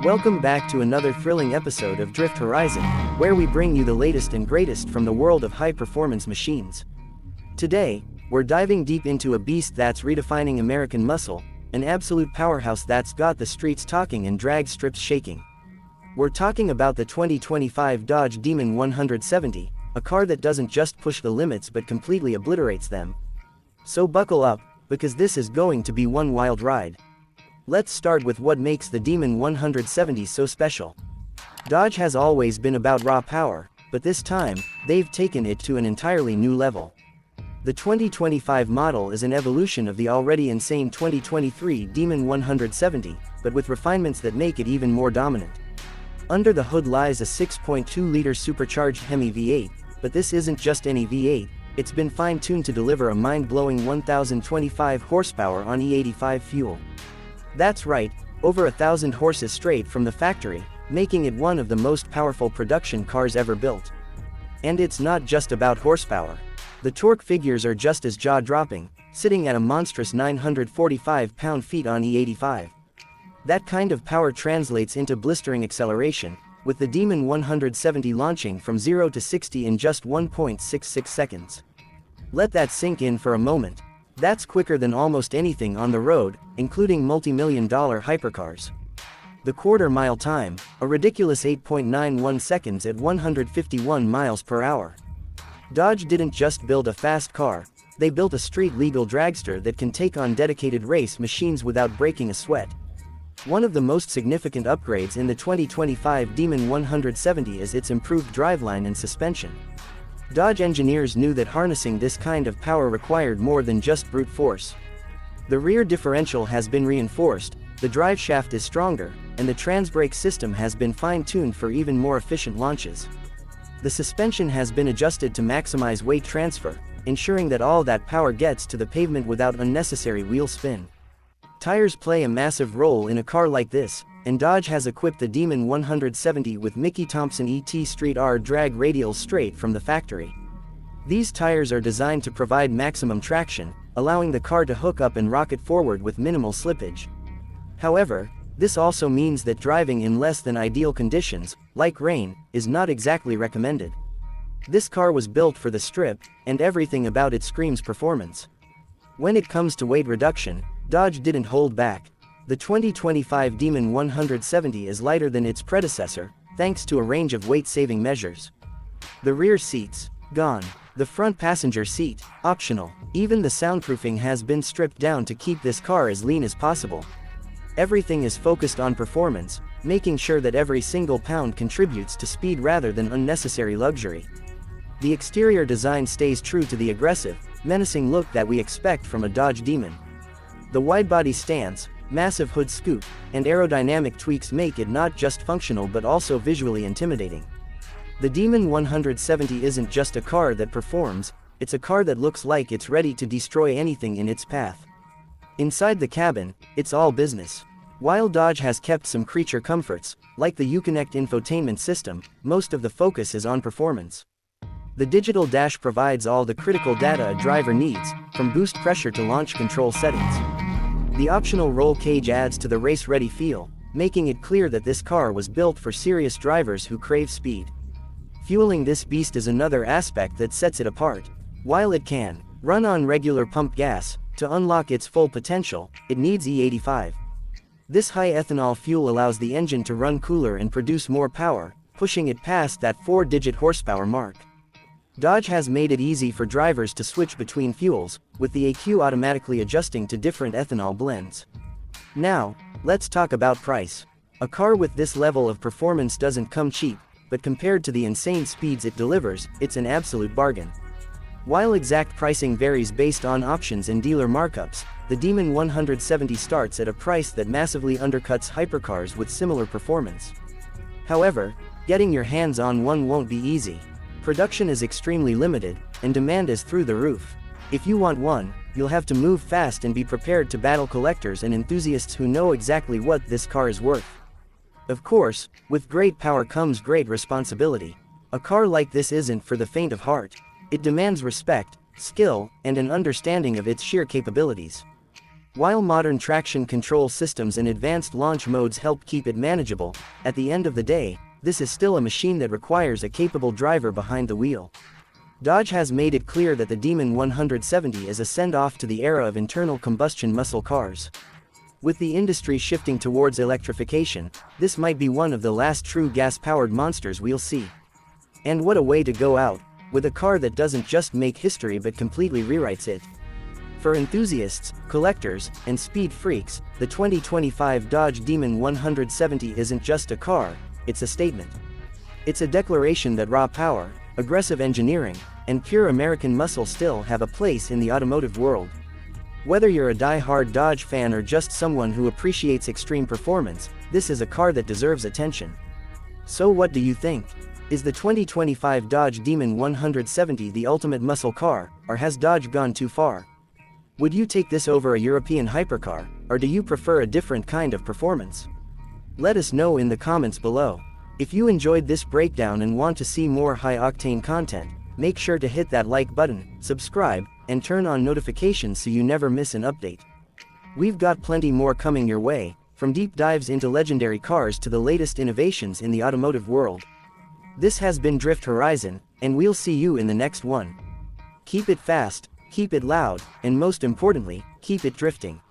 Welcome back to another thrilling episode of Drift Horizon, where we bring you the latest and greatest from the world of high-performance machines. Today, we're diving deep into a beast that's redefining American muscle, an absolute powerhouse that's got the streets talking and drag strips shaking. We're talking about the 2025 Dodge Demon 170, a car that doesn't just push the limits but completely obliterates them. So buckle up, because this is going to be one wild ride. Let's start with what makes the Demon 170 so special. Dodge has always been about raw power, but this time, they've taken it to an entirely new level. The 2025 model is an evolution of the already insane 2023 Demon 170, but with refinements that make it even more dominant. Under the hood lies a 6.2-liter supercharged Hemi V8, but this isn't just any V8, it's been fine-tuned to deliver a mind-blowing 1,025 horsepower on E85 fuel. That's right, over 1,000 horses straight from the factory, making it one of the most powerful production cars ever built. And it's not just about horsepower. The torque figures are just as jaw-dropping, sitting at a monstrous 945 pound-feet on E85. That kind of power translates into blistering acceleration, with the Demon 170 launching from 0 to 60 in just 1.66 seconds. Let that sink in for a moment. That's quicker than almost anything on the road, including multi-million-dollar hypercars. The quarter-mile time, a ridiculous 8.91 seconds at 151 miles per hour. Dodge didn't just build a fast car, they built a street-legal dragster that can take on dedicated race machines without breaking a sweat. One of the most significant upgrades in the 2025 Demon 170 is its improved driveline and suspension. Dodge engineers knew that harnessing this kind of power required more than just brute force. The rear differential has been reinforced, the drive shaft is stronger, and the transbrake system has been fine-tuned for even more efficient launches. The suspension has been adjusted to maximize weight transfer, ensuring that all that power gets to the pavement without unnecessary wheel spin. Tires play a massive role in a car like this, and Dodge has equipped the Demon 170 with Mickey Thompson ET Street R drag radials straight from the factory. These tires are designed to provide maximum traction, allowing the car to hook up and rocket forward with minimal slippage. However, this also means that driving in less than ideal conditions, like rain, is not exactly recommended. This car was built for the strip, and everything about it screams performance. When it comes to weight reduction, Dodge didn't hold back. The 2025 Demon 170 is lighter than its predecessor, thanks to a range of weight-saving measures. The rear seats, gone. The front passenger seat, optional. Even the soundproofing has been stripped down to keep this car as lean as possible. Everything is focused on performance, making sure that every single pound contributes to speed rather than unnecessary luxury. The exterior design stays true to the aggressive, menacing look that we expect from a Dodge Demon. The wide-body stance, massive hood scoop, and aerodynamic tweaks make it not just functional but also visually intimidating. The Demon 170 isn't just a car that performs, it's a car that looks like it's ready to destroy anything in its path. Inside the cabin, it's all business. While Dodge has kept some creature comforts, like the Uconnect infotainment system, most of the focus is on performance. The digital dash provides all the critical data a driver needs, from boost pressure to launch control settings. The optional roll cage adds to the race-ready feel, making it clear that this car was built for serious drivers who crave speed. Fueling this beast is another aspect that sets it apart. While it can run on regular pump gas, to unlock its full potential, it needs E85. This high ethanol fuel allows the engine to run cooler and produce more power, pushing it past that 4-digit horsepower mark. Dodge has made it easy for drivers to switch between fuels, with the EQ automatically adjusting to different ethanol blends. Now, let's talk about price. A car with this level of performance doesn't come cheap, but compared to the insane speeds it delivers, it's an absolute bargain. While exact pricing varies based on options and dealer markups, the Demon 170 starts at a price that massively undercuts hypercars with similar performance. However, getting your hands on one won't be easy. Production is extremely limited, and demand is through the roof. If you want one, you'll have to move fast and be prepared to battle collectors and enthusiasts who know exactly what this car is worth. Of course, with great power comes great responsibility. A car like this isn't for the faint of heart. It demands respect, skill, and an understanding of its sheer capabilities. While modern traction control systems and advanced launch modes help keep it manageable, at the end of the day, this is still a machine that requires a capable driver behind the wheel. Dodge has made it clear that the Demon 170 is a send-off to the era of internal combustion muscle cars. With the industry shifting towards electrification, this might be one of the last true gas-powered monsters we'll see. And what a way to go out, with a car that doesn't just make history but completely rewrites it. For enthusiasts, collectors, and speed freaks, the 2025 Dodge Demon 170 isn't just a car, it's a statement. It's a declaration that raw power, aggressive engineering, and pure American muscle still have a place in the automotive world. Whether you're a die-hard Dodge fan or just someone who appreciates extreme performance, this is a car that deserves attention. So what do you think? Is the 2025 Dodge Demon 170 the ultimate muscle car, or has Dodge gone too far? Would you take this over a European hypercar, or do you prefer a different kind of performance? Let us know in the comments below. If you enjoyed this breakdown and want to see more high-octane content, make sure to hit that like button, subscribe, and turn on notifications so you never miss an update. We've got plenty more coming your way, from deep dives into legendary cars to the latest innovations in the automotive world. This has been Drift Horizon, and we'll see you in the next one. Keep it fast, keep it loud, and most importantly, keep it drifting.